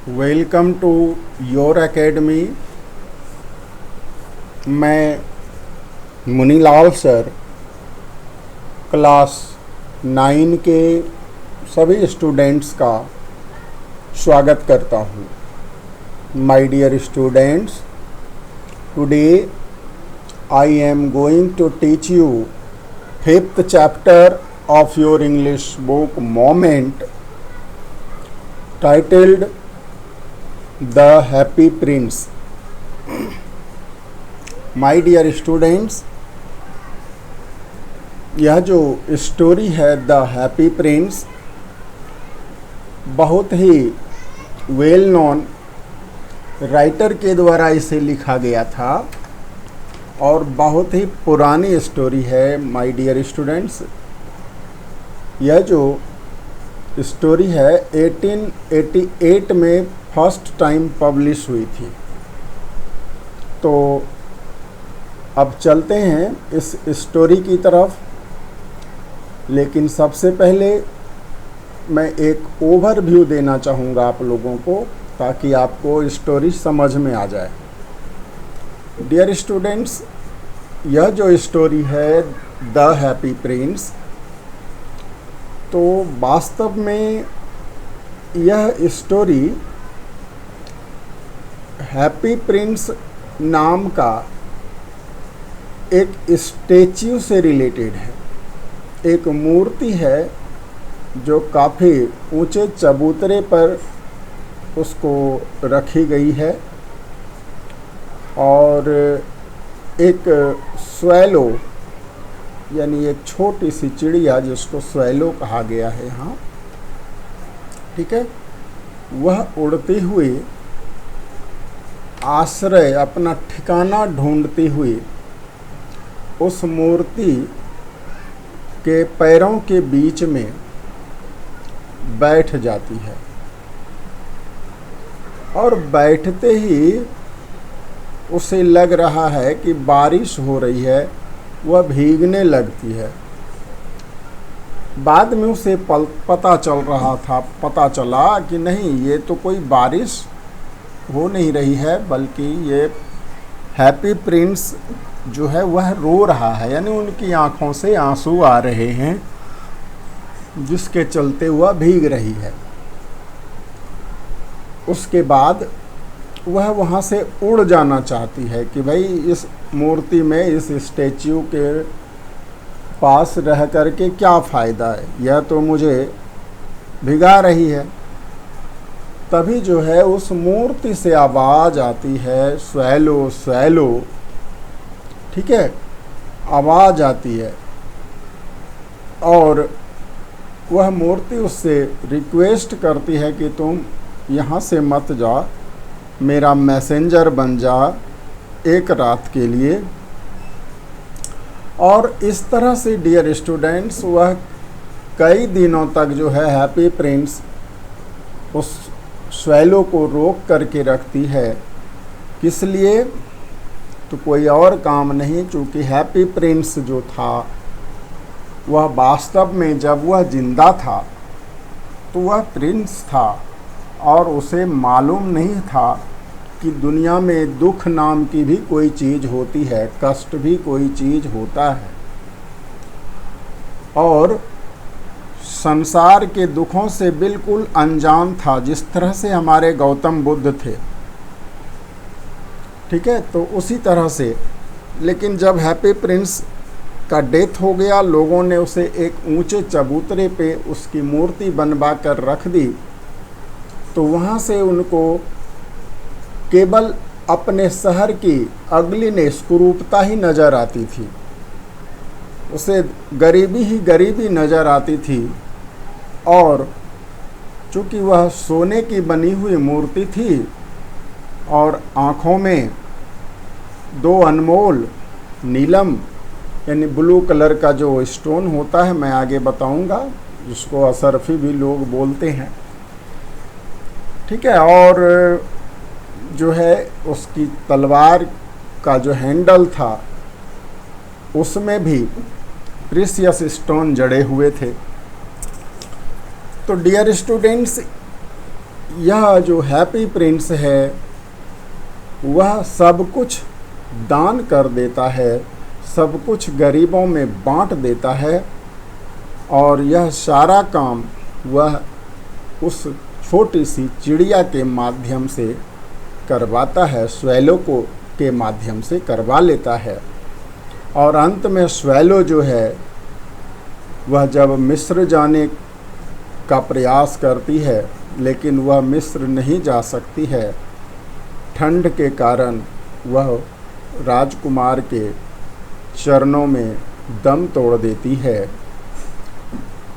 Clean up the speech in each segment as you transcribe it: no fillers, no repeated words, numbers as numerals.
Welcome to your academy. मैं Munilal sir class 9 के सभी स्टूडेंट्स का स्वागत करता हूँ। My dear students, today I am going to teach you 5th chapter of your English book Moment, titled The Happy Prince. My dear students, यह जो story है द हैप्पी प्रिंस बहुत ही वेल नोन राइटर के द्वारा इसे लिखा गया था और बहुत ही पुरानी स्टोरी है। माय डियर स्टूडेंट्स, यह जो स्टोरी है 1888 में फर्स्ट टाइम पब्लिश हुई थी। तो अब चलते हैं इस स्टोरी की तरफ, लेकिन सबसे पहले मैं एक ओवरव्यू देना चाहूँगा आप लोगों को, ताकि आपको स्टोरी समझ में आ जाए। डियर स्टूडेंट्स, यह जो स्टोरी है द हैप्पी प्रिंस, तो वास्तव में यह स्टोरी हैप्पी प्रिंस नाम का एक स्टैच्यू से रिलेटेड है। एक मूर्ति है जो काफ़ी ऊंचे चबूतरे पर उसको रखी गई है और एक स्वेलो यानी एक छोटी सी चिड़िया जिसको स्वेलो कहा गया है यहाँ, ठीक है, वह उड़ती हुई आश्रय अपना ठिकाना ढूंढती हुई उस मूर्ति के पैरों के बीच में बैठ जाती है और बैठते ही उसे लग रहा है कि बारिश हो रही है, वह भीगने लगती है। बाद में उसे पता चला कि नहीं, ये तो कोई बारिश हो नहीं रही है, बल्कि ये हैप्पी प्रिंस जो है वह रो रहा है, यानी उनकी आंखों से आंसू आ रहे हैं, जिसके चलते वह भीग रही है। उसके बाद वह वहाँ से उड़ जाना चाहती है कि भाई इस मूर्ति में, इस स्टैच्यू के पास रह कर के क्या फ़ायदा है, यह तो मुझे भिगा रही है। तभी जो है उस मूर्ति से आवाज़ आती है, स्वेलो स्वेलो, ठीक है, आवाज़ आती है और वह मूर्ति उससे रिक्वेस्ट करती है कि तुम यहाँ से मत जा, मेरा मैसेंजर बन जा एक रात के लिए। और इस तरह से डियर स्टूडेंट्स, वह कई दिनों तक जो है हैप्पी प्रिंस उस स्वेलो को रोक करके रखती है। किस लिए? तो कोई और काम नहीं, चूँकि हैप्पी प्रिंस जो था वह वास्तव में जब वह जिंदा था तो वह प्रिंस था और उसे मालूम नहीं था कि दुनिया में दुख नाम की भी कोई चीज़ होती है, कष्ट भी कोई चीज़ होता है और संसार के दुखों से बिल्कुल अनजान था, जिस तरह से हमारे गौतम बुद्ध थे, ठीक है। तो उसी तरह से, लेकिन जब हैप्पी प्रिंस का डेथ हो गया, लोगों ने उसे एक ऊंचे चबूतरे पे उसकी मूर्ति बनवा कर रख दी, तो वहाँ से उनको केवल अपने शहर की अगलीनेस, कुरूपता ही नज़र आती थी, उसे गरीबी ही गरीबी नज़र आती थी। और चूँकि वह सोने की बनी हुई मूर्ति थी और आँखों में 2 अनमोल नीलम यानी ब्लू कलर का जो स्टोन होता है, मैं आगे बताऊंगा, जिसको असरफी भी लोग बोलते हैं, ठीक है। और जो है उसकी तलवार का जो हैंडल था उसमें भी प्रीशियस स्टोन जड़े हुए थे। तो डियर स्टूडेंट्स, यह जो हैप्पी प्रिंस है वह सब कुछ दान कर देता है, सब कुछ गरीबों में बांट देता है, और यह सारा काम वह उस छोटी सी चिड़िया के माध्यम से करवाता है, स्वैलो को के माध्यम से करवा लेता है। और अंत में स्वैलो जो है वह जब मिस्र जाने का प्रयास करती है लेकिन वह मिस्र नहीं जा सकती है, ठंड के कारण वह राजकुमार के चरणों में दम तोड़ देती है।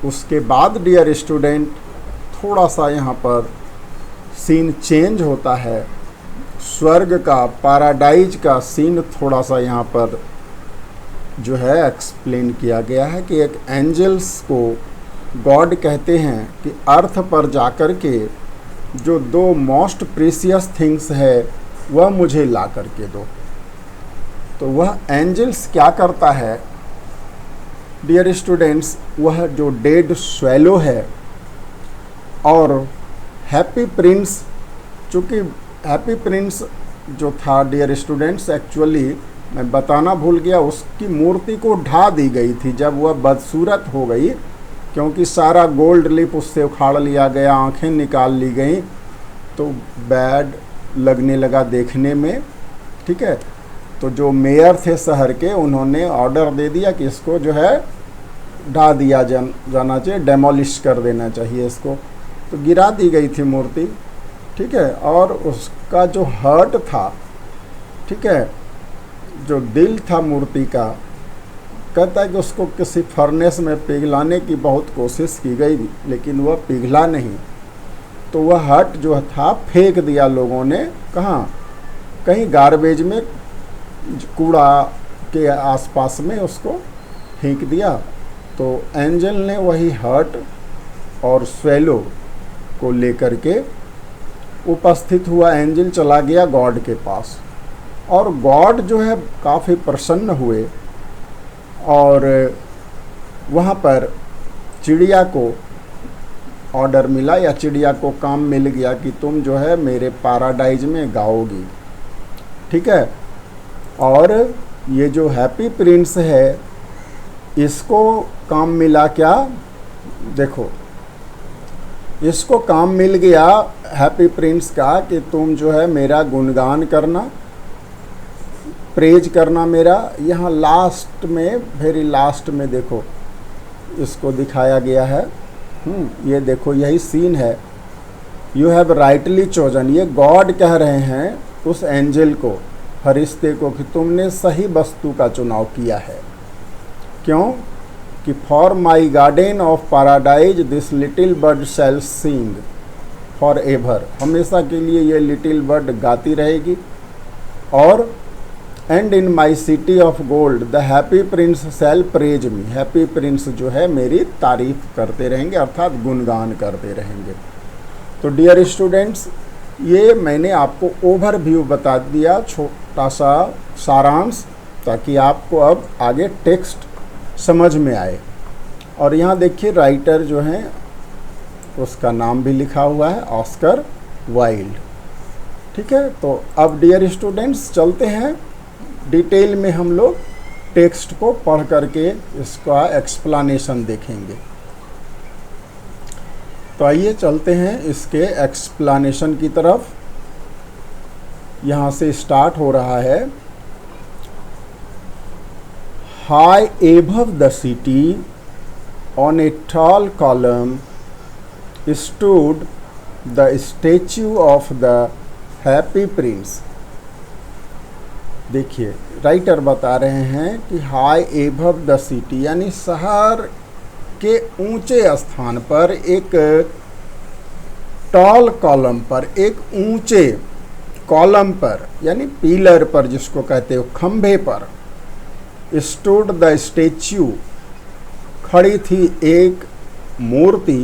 उसके बाद डियर स्टूडेंट थोड़ा सा यहाँ पर सीन चेंज होता है, स्वर्ग का, पैराडाइज का सीन थोड़ा सा यहाँ पर जो है एक्सप्लेन किया गया है कि एक एंजल्स को गॉड कहते हैं कि अर्थ पर जाकर के जो दो मोस्ट प्रीसियस थिंग्स है वह मुझे ला करके दो। तो वह एंजल्स क्या करता है डियर स्टूडेंट्स, वह जो डेड स्वैलो है और हैप्पी प्रिंस, चूँकि हैप्पी प्रिंस जो था डियर स्टूडेंट्स एक्चुअली मैं बताना भूल गया, उसकी मूर्ति को ढा दी गई थी जब वह बदसूरत हो गई, क्योंकि सारा गोल्ड लिप उससे उखाड़ लिया गया, आंखें निकाल ली गई, तो बैड लगने लगा देखने में। ठीक है, तो जो मेयर थे शहर के उन्होंने ऑर्डर दे दिया कि इसको जो है ढा दिया जाना चाहिए, डेमोलिश कर देना चाहिए इसको। तो गिरा दी गई थी मूर्ति। ठीक है, और उसका जो हार्ट था, ठीक है, जो दिल था मूर्ति का, कहता है कि उसको किसी फर्नेस में पिघलाने की बहुत कोशिश की गई लेकिन वह पिघला नहीं। तो वह हार्ट जो था फेंक दिया लोगों ने, कहाँ, कहीं गार्बेज में, कूड़ा के आसपास में उसको फेंक दिया। तो एंजल ने वही हार्ट और स्वैलो को लेकर के उपस्थित हुआ। एंजल चला गया गॉड के पास और गॉड जो है काफ़ी प्रसन्न हुए और वहाँ पर चिड़िया को ऑर्डर मिला या चिड़िया को काम मिल गया कि तुम जो है मेरे पैराडाइज में गाओगी। ठीक है, और ये जो हैप्पी प्रिंस है इसको काम मिला क्या, देखो इसको काम मिल गया हैप्पी प्रिंस का कि तुम जो है मेरा गुणगान करना, प्रेज करना मेरा। यहाँ लास्ट में, वेरी लास्ट में देखो इसको दिखाया गया है। ये देखो यही सीन है, यू हैव राइटली चोजन, ये गॉड कह रहे हैं उस एंजल को, फरिश्ते को, कि तुमने सही वस्तु का चुनाव किया है। क्यों कि for my garden of paradise this little bird shall sing for ever, हमेशा के लिए ये लिटिल बर्ड गाती रहेगी। और and in my city of gold the happy prince shall praise me, happy prince जो है मेरी तारीफ करते रहेंगे, अर्थात गुणगान करते रहेंगे। तो डियर स्टूडेंट्स, ये मैंने आपको ओवरव्यू बता दिया, छोटा सा सारांश, ताकि आपको अब आगे टेक्स्ट समझ में आए। और यहाँ देखिए राइटर जो हैं उसका नाम भी लिखा हुआ है, ऑस्कर वाइल्ड। ठीक है, तो अब डियर स्टूडेंट्स चलते हैं डिटेल में, हम लोग टेक्स्ट को पढ़ करके इसका एक्सप्लेनेशन देखेंगे। तो आइए चलते हैं इसके एक्सप्लेनेशन की तरफ। यहाँ से स्टार्ट हो रहा है। High above the city on a tall column stood the statue of the happy Prince. देखिए राइटर बता रहे हैं कि हाई एबव द सिटी यानी शहर के ऊंचे स्थान पर, एक टॉल कॉलम पर, एक ऊंचे कॉलम पर यानी पिलर पर जिसको कहते हो, खंभे पर, स्टूड द स्टैच्यू, खड़ी थी एक मूर्ति।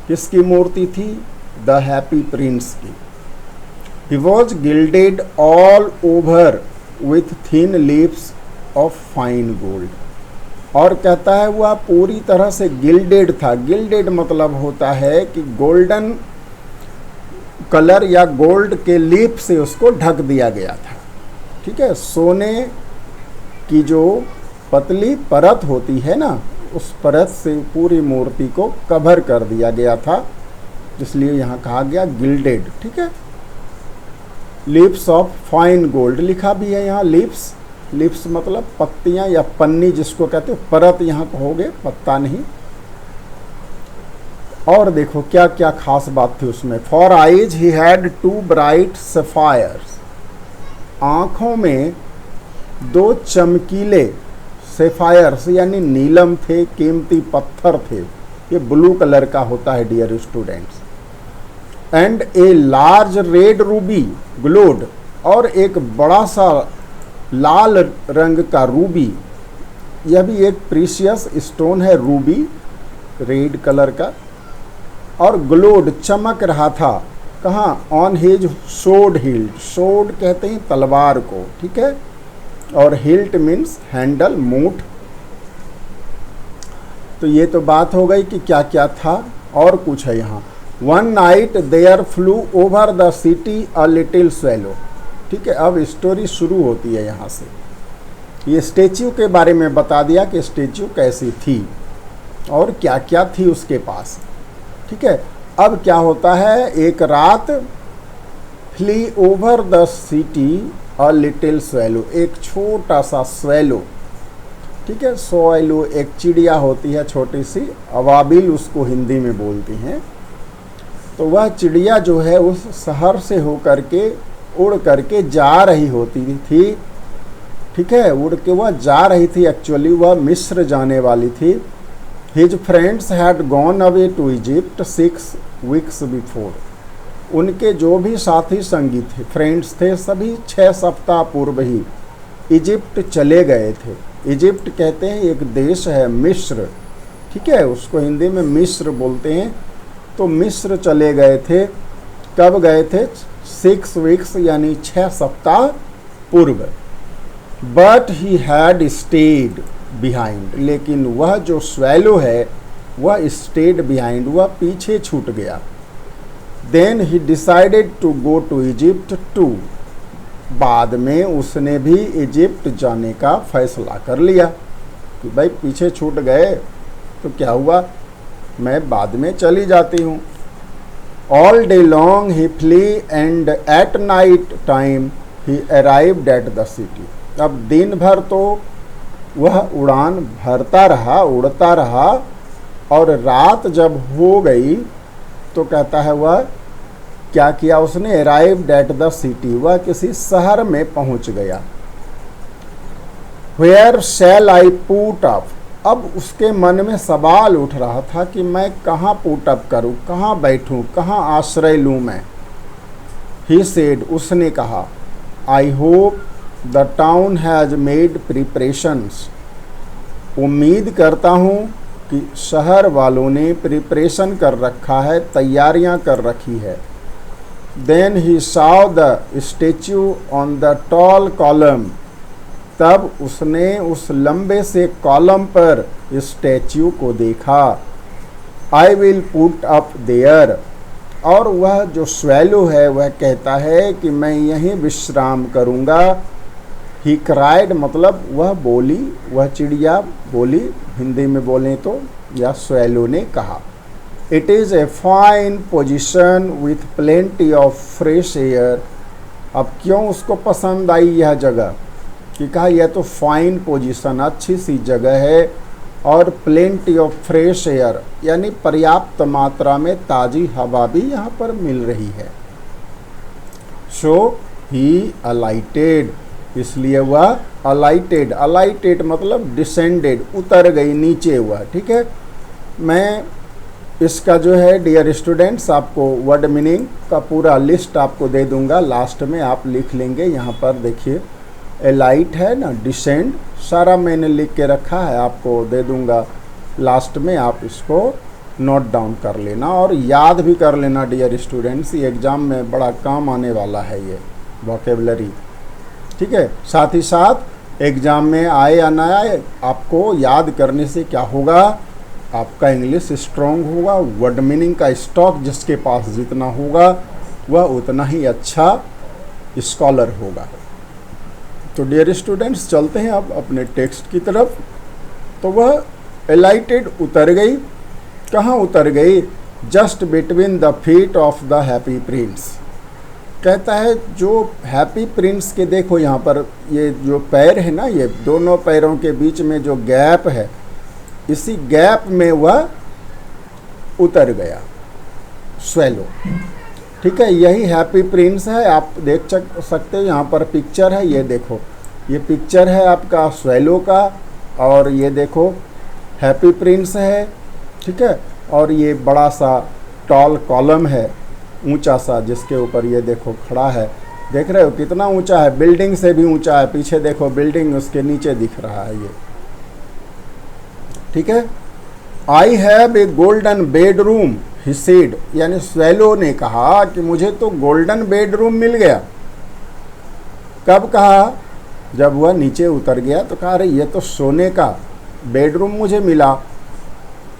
किसकी मूर्ति थी? द हैप्पी प्रिंस की। He was gilded all over with thin leaves of fine gold. और कहता है वह पूरी तरह से गिल्डेड था। गिल्डेड मतलब होता है कि गोल्डन कलर या गोल्ड के लीफ से उसको ढक दिया गया था। ठीक है, सोने की जो पतली परत होती है ना, उस परत से पूरी मूर्ति को कवर कर दिया गया था, इसलिए यहाँ कहा गया गिल्डेड। ठीक है, लीव्स ऑफ फाइन गोल्ड लिखा भी है यहाँ। लीव्स, लीव्स मतलब पत्तियां या पन्नी जिसको कहते हो, परत यहाँ कहोगे, पत्ता नहीं। और देखो क्या क्या खास बात थी उसमें। For eyes he had 2 bright sapphires, आंखों में 2 चमकीले सफायर्स यानी नीलम थे, कीमती पत्थर थे। ये ब्लू कलर का होता है dear students. And a large red ruby glowed, और एक बड़ा सा लाल रंग का रूबी, यह भी एक प्रीशियस स्टोन है, रूबी रेड कलर का, और ग्लोड चमक रहा था। कहाँ? ऑन हिज सोड हिल्ट, सोड कहते हैं तलवार को। ठीक है, और हिल्ट मीन्स हैंडल, मूठ। तो ये तो बात हो गई कि क्या क्या था। और कुछ है यहाँ। One night there flew over the city a little swallow. ठीक है, अब स्टोरी शुरू होती है यहाँ से। ये स्टेच्यू के बारे में बता दिया कि स्टेच्यू कैसी थी और क्या क्या थी उसके पास। ठीक है, अब क्या होता है, एक रात flew over the city a little swallow, एक छोटा सा स्वेलो। ठीक है, स्वेलो एक चिड़िया होती है छोटी सी, अवाबिल उसको हिंदी में बोलती हैं। तो वह चिड़िया जो है उस शहर से होकर के उड़ करके जा रही होती थी। ठीक है, उड़ के वह जा रही थी, एक्चुअली वह मिस्र जाने वाली थी। His friends had gone away to Egypt 6 weeks before, उनके जो भी साथी संगी थे, फ्रेंड्स थे, सभी 6 सप्ताह पूर्व ही इजिप्ट चले गए थे। इजिप्ट कहते हैं एक देश है, मिस्र। ठीक है, उसको हिंदी में मिस्र बोलते हैं। तो मिस्र चले गए थे। कब गए थे? 6 वीक्स यानी 6 सप्ताह पूर्व। But he had state behind, लेकिन वह जो स्वेलो है वह स्टेड बिहाइंड, वह पीछे छूट गया। Then he decided to go to Egypt too, बाद में उसने भी इजिप्ट जाने का फैसला कर लिया कि भाई पीछे छूट गए तो क्या हुआ, मैं बाद में चली जाती हूँ। All day long he flew and at night time he arrived at the city. अब दिन भर तो वह उड़ान भरता रहा, उड़ता रहा, और रात जब हो गई तो कहता है वह क्या किया उसने, अराइव्ड एट द सिटी, वह किसी शहर में पहुंच गया। Where shall I put up, अब उसके मन में सवाल उठ रहा था कि मैं कहाँ पुट अप करूँ, कहाँ बैठूँ, कहाँ आश्रय लूँ मैं। ही सेड, उसने कहा, I hope the town has made preparations, उम्मीद करता हूँ कि शहर वालों ने प्रिपरेशन कर रखा है, तैयारियां कर रखी है। Then he saw the statue on the tall column, तब उसने उस लंबे से कॉलम पर स्टैच्यू को देखा। I will put up there, और वह जो स्वेलो है वह कहता है कि मैं यहीं विश्राम करूँगा। ही क्राइड, मतलब वह बोली, वह चिड़िया बोली, हिंदी में बोलें तो, या स्वेलो ने कहा, it is a fine position with plenty of fresh air. अब क्यों उसको पसंद आई यह जगह, कि कहा यह तो फाइन पोजीशन, अच्छी सी जगह है, और प्लेंटी ऑफ फ्रेश एयर यानी पर्याप्त मात्रा में ताज़ी हवा भी यहाँ पर मिल रही है। सो ही अलाइटेड, इसलिए वह अलाइटेड, अलाइटेड मतलब डिसेंडेड, उतर गई, नीचे हुआ। ठीक है, मैं इसका जो है डियर स्टूडेंट्स आपको वर्ड मीनिंग का पूरा लिस्ट आपको दे दूंगा, लास्ट में आप लिख लेंगे। यहाँ पर देखिए एलाइट है ना, डिसेंड, सारा मैंने लिख के रखा है, आपको दे दूंगा लास्ट में, आप इसको नोट डाउन कर लेना और याद भी कर लेना डियर स्टूडेंट्स। ये एग्ज़ाम में बड़ा काम आने वाला है ये वोकेबलरी। ठीक है, साथ ही साथ एग्ज़ाम में आए या ना आए, आपको याद करने से क्या होगा, आपका इंग्लिश स्ट्रॉन्ग होगा। वर्ड मीनिंग का स्टॉक जिसके पास जितना होगा वह उतना ही अच्छा स्कॉलर होगा। तो डियर स्टूडेंट्स, चलते हैं अब अपने टेक्स्ट की तरफ। तो वह एलाइटेड उतर गई। कहाँ उतर गई? Just between the feet of the happy Prince. कहता है जो हैप्पी प्रिंस के, देखो यहाँ पर ये जो पैर है ना, ये दोनों पैरों के बीच में जो गैप है, इसी गैप में वह उतर गया, स्वेलो। ठीक है, यही हैप्पी प्रिंस है। आप देख सकते हो यहाँ पर पिक्चर है, ये देखो, ये पिक्चर है आपका स्वेलो का, और ये देखो हैप्पी प्रिंस है। ठीक है, और ये बड़ा सा टॉल कॉलम है, ऊंचा सा, जिसके ऊपर ये देखो खड़ा है। देख रहे हो कितना ऊंचा है, बिल्डिंग से भी ऊंचा है। पीछे देखो बिल्डिंग, उसके नीचे दिख रहा है ये। ठीक है, I have a golden bedroom he said, यानी स्वेलो ने कहा कि मुझे तो गोल्डन बेडरूम मिल गया। कब कहा? जब वह नीचे उतर गया तो कहा, अरे ये तो सोने का बेडरूम मुझे मिला।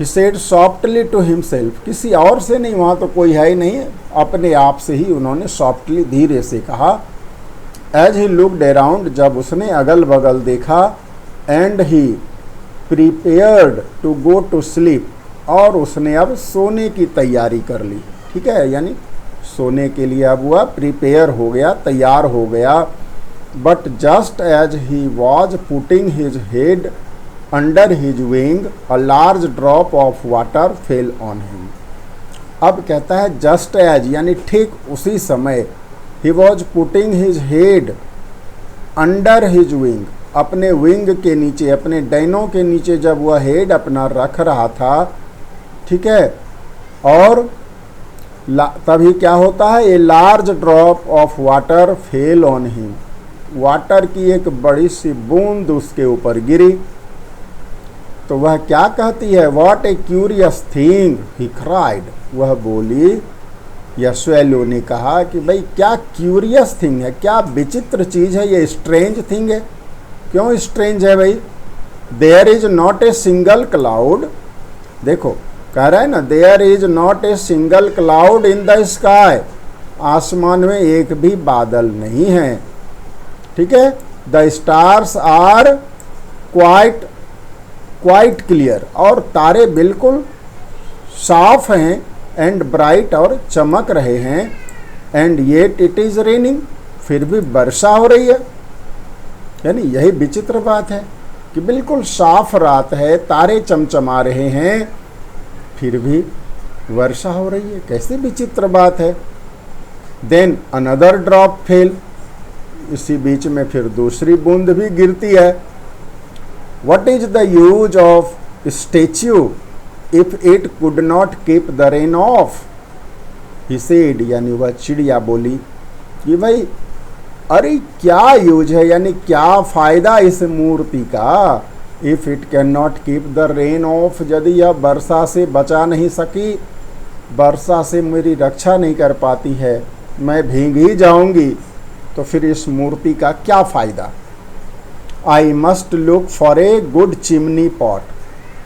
He said softly to himself, किसी और से नहीं, वहाँ तो कोई है ही नहीं, अपने आप से ही उन्होंने सॉफ्टली, धीरे से कहा। एज ही लुक्ड अराउंड, जब उसने अगल बगल देखा, and he prepared to go to sleep, और उसने अब सोने की तैयारी कर ली। ठीक है, यानी सोने के लिए अब वह प्रिपेयर हो गया, तैयार हो गया। But just as he was putting his head under his wing, a large drop of water fell on him. अब कहता है जस्ट एज, यानी ठीक उसी समय, he was putting his head under his wing, अपने विंग के नीचे, अपने डैनों के नीचे जब वह हेड अपना रख रहा था। ठीक है, और तभी क्या होता है, a large drop of water fell on him, water की एक बड़ी सी बूंद उसके ऊपर गिरी। तो वह क्या कहती है? What A curious thing he cried, वह बोली, या स्वेलो ने कहा कि भाई क्या क्यूरियस थिंग है, क्या विचित्र चीज़ है, ये स्ट्रेंज थिंग है। क्यों स्ट्रेंज है भाई? There is not a single cloud, देखो कह रहा है ना, there is not a single cloud in the sky, आसमान में एक भी बादल नहीं है। ठीक है, the stars are quite clear, और तारे बिल्कुल साफ हैं, एंड ब्राइट, और चमक रहे हैं, and yet it is raining, फिर भी वर्षा हो रही है। यानी यही विचित्र बात है कि बिल्कुल साफ रात है, तारे चमचमा रहे हैं, फिर भी वर्षा हो रही है, कैसे विचित्र बात है। देन अनदर ड्रॉप फेल, इसी बीच में फिर दूसरी बूंद भी गिरती है। What is the use of statue if it could not keep the rain of, he said, यानी वह चिड़िया बोली कि भाई अरे क्या यूज है, यानी क्या फायदा इस मूर्ति का, if it can not keep the rain of, यदि यह वर्षा से बचा नहीं सकी, वर्षा से मेरी रक्षा नहीं कर पाती है, मैं भीग ही जाऊंगी, तो फिर इस मूर्ति का क्या फ़ायदा। I must look for a good chimney pot,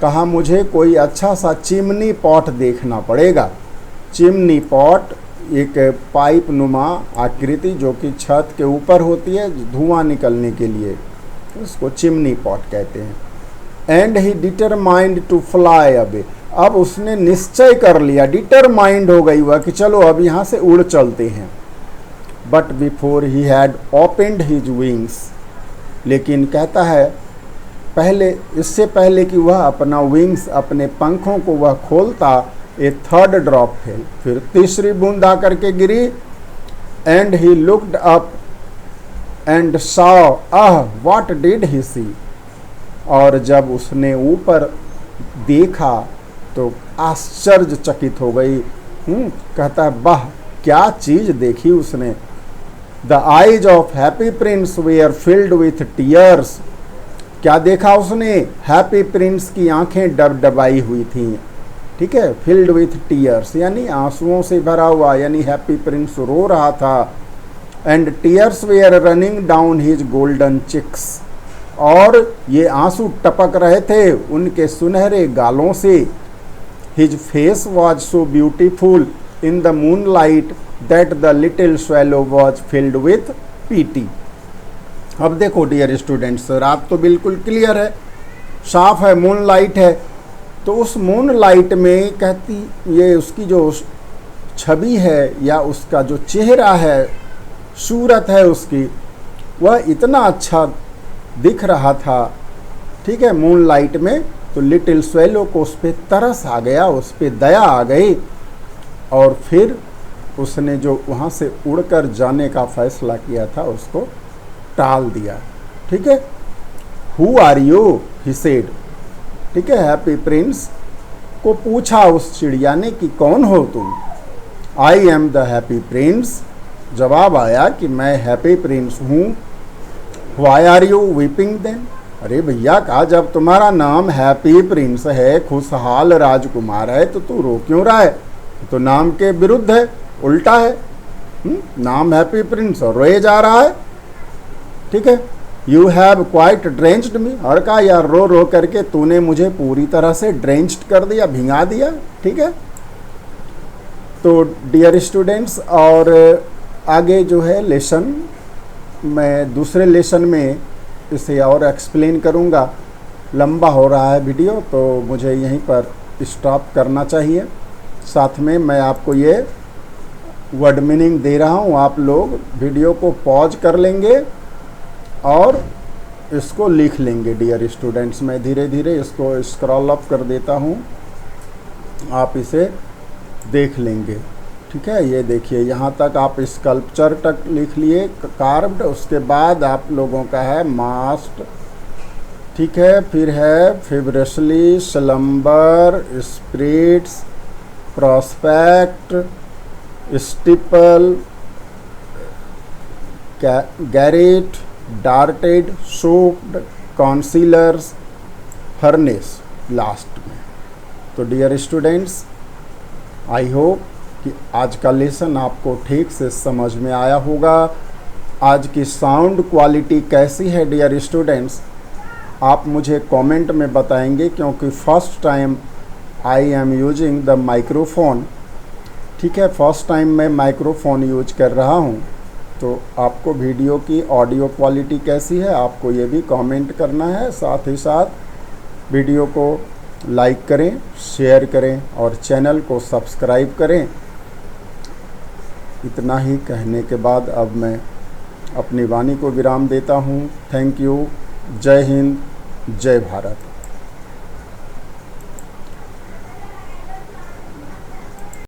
कहा मुझे कोई अच्छा सा चिमनी पॉट देखना पड़ेगा। चिमनी पॉट एक पाइप नुमा आकृति जो कि छत के ऊपर होती है धुआं निकलने के लिए, उसको चिमनी पॉट कहते हैं। And he determined to fly away, अब उसने निश्चय कर लिया, डिटरमाइंड हो गई वह कि चलो अब यहाँ से उड़ चलते हैं। But before he had opened his wings, लेकिन कहता है पहले, इससे पहले कि वह अपना विंग्स, अपने पंखों को वह खोलता, ए थर्ड ड्रॉप फेल, फिर तीसरी बूंद आकर के गिरी। And he looked up and saw, what did he see, और जब उसने ऊपर देखा तो आश्चर्यचकित हो गई। कहता है वाह क्या चीज देखी उसने। The eyes of Happy Prince were filled with tears, क्या देखा उसने? हैप्पी प्रिंस की आंखें डबडबाई हुई थीं। ठीक है, फिल्ड विथ टीयर्स यानी आंसुओं से भरा हुआ, यानी हैप्पी प्रिंस रो रहा था। And tears were running down his golden cheeks, और ये आंसू टपक रहे थे उनके सुनहरे गालों से। His face was so beautiful in the moonlight that the little swallow was filled with pity. अब देखो डियर स्टूडेंट्स, रात तो बिल्कुल क्लियर है, साफ है, मून लाइट है। तो उस मून लाइट में कहती, ये उसकी जो छवि है या उसका जो चेहरा है, सूरत है उसकी, वह इतना अच्छा दिख रहा था, ठीक है, मून लाइट में। तो लिटिल स्वेलो को उस पर तरस आ गया, उस पर दया आ गई, और फिर उसने जो वहाँ से उड़कर जाने का फैसला किया था उसको टाल दिया, ठीक है। Who are you, he said, ठीक है। हैप्पी प्रिंस को पूछा उस चिड़िया ने कि कौन हो तुम। I am the happy Prince, जवाब आया कि मैं हैप्पी प्रिंस हूँ। Why are you weeping then, अरे भैया कहा, जब तुम्हारा नाम हैप्पी प्रिंस है, खुशहाल राजकुमार है, तो तू रो क्यों रहा है? तो नाम के विरुद्ध है, उल्टा है। नाम हैप्पी प्रिंस और रोए जा रहा है, ठीक है। यू हैव क्वाइट ड्रेंच्ड मी, और कहा यार रो रो करके तूने मुझे पूरी तरह से ड्रेंच्ड कर दिया, भिंगा दिया, ठीक है। तो डियर स्टूडेंट्स, और आगे जो है लेसन, मैं दूसरे लेसन में इसे और एक्सप्लेन करूँगा। लंबा हो रहा है वीडियो, तो मुझे यहीं पर स्टॉप करना चाहिए। साथ में मैं आपको ये वर्ड मीनिंग दे रहा हूँ, आप लोग वीडियो को पॉज कर लेंगे और इसको लिख लेंगे डियर स्टूडेंट्स। मैं धीरे धीरे इसको स्क्रॉल अप कर देता हूँ, आप इसे देख लेंगे, ठीक है। ये देखिए, यहाँ तक आप स्कल्पचर तक लिख लिए, कार्व्ड। उसके बाद आप लोगों का है मास्ट, ठीक है। फिर है fibrously, slumber, spirits, prospect, steeple, garret, darted, sopped, concealers, furnace last में। तो डियर स्टूडेंट्स, आई होप कि आज का लेसन आपको ठीक से समझ में आया होगा। आज की साउंड क्वालिटी कैसी है डियर स्टूडेंट्स, आप मुझे कमेंट में बताएंगे, क्योंकि first time I am using the microphone, ठीक है। फर्स्ट टाइम मैं माइक्रोफोन यूज कर रहा हूँ। तो आपको वीडियो की ऑडियो क्वालिटी कैसी है, आपको ये भी कमेंट करना है। साथ ही साथ वीडियो को लाइक करें, शेयर करें और चैनल को सब्सक्राइब करें। इतना ही कहने के बाद अब मैं अपनी वाणी को विराम देता हूँ। Thank you. जय हिंद, जय भारत।